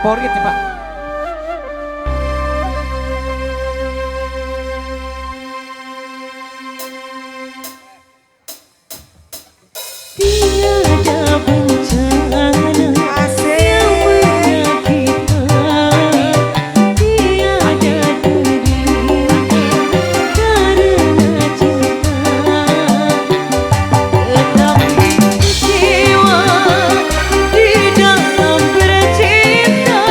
favorit nih Pak. Tiada bencana yang menyakitkan, tiada derita karena cinta, tetapi kecewa di dalam bercinta,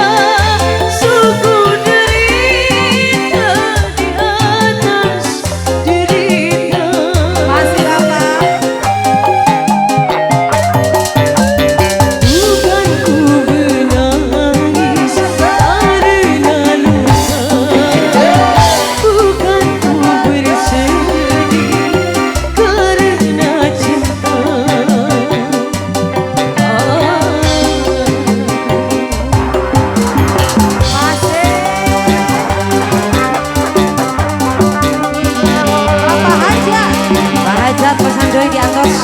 sungguh derita di atas derita. Masih lama. Bukan ku menangis karena luka, bukan ku bersedih karena cinta. Pak Hajat. Pak Hajat pesan doi di atas.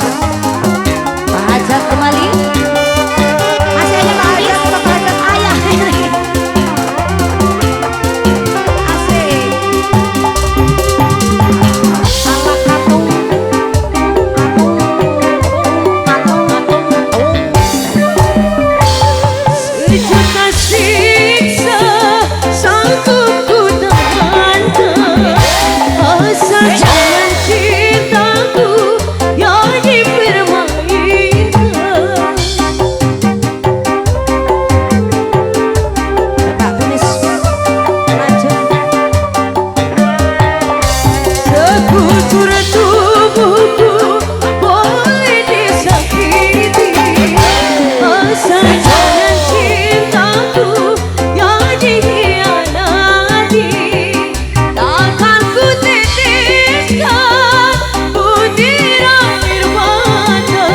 Pak Hajat kembali. Masih aja Pak Hajat, Pak Hajat ayah. Asik. Sama katung. Sejuta siksa sanggup ku tahankan, asal jangan cintaku yang dipermainkan. Bapak tulis. Lanjut. Sekujur tubuhku boleh disakiti, asal jangan cintaku yang dikhianati. Takkan ku titiskan butir air mata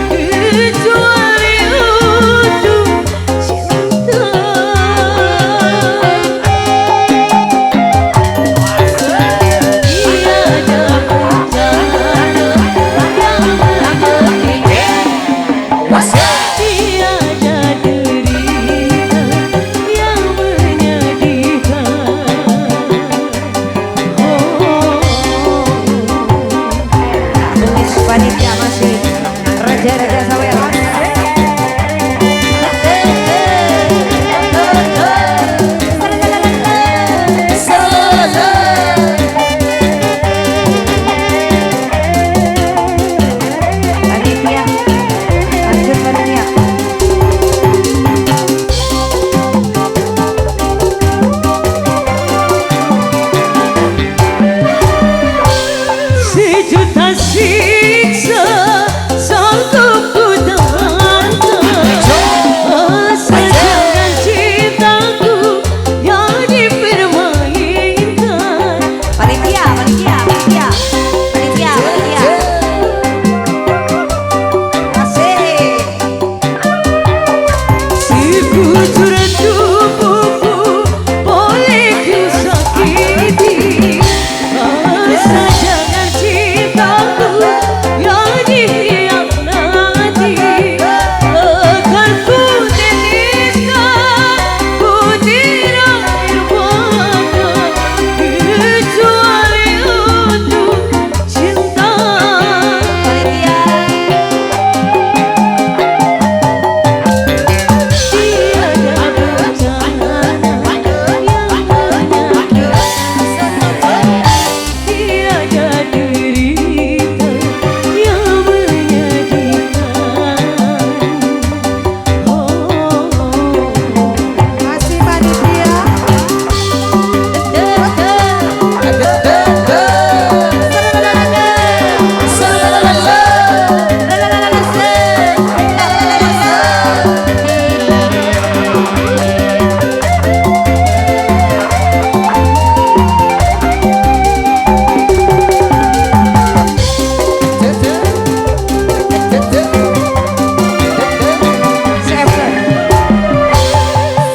kecuali untuk cinta. Tiada bencana yang menyakitkan, tiada derita yang menyedihkan. Tulis panitia masih raja-raja sawean. Panitia, lanjut panitia. Sejuta siksa sanggup ku tahankan, asal jangan cintaku yang dipermainkan. Panitia, panitia, panitia. Panitia, panitia. Asik. Sekujur tubuhku boleh ku sakiti, asal jangan cintaku yang dikhianati. Takkan ku titiskan butir air mata kecuali untuk cinta. Panitia. Tiada bencana yang menyakitkan, tiada derita yang menyedihkan. Masih panitia.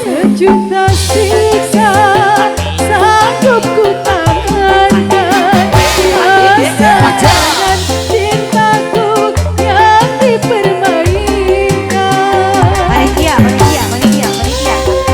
Sejuta siksa sanggup ku tahankan, asal jangan cintaku yang dipermainkan. Panitia, panitia, panitia, panitia.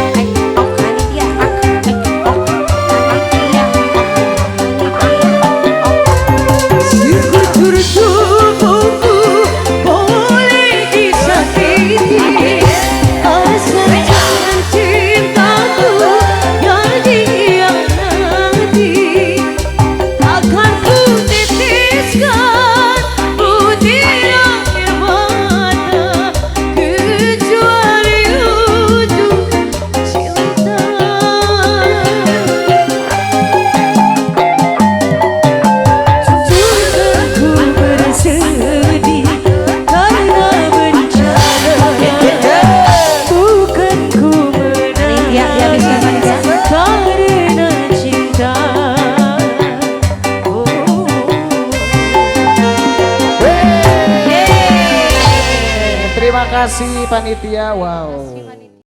kasih panitia. Wow.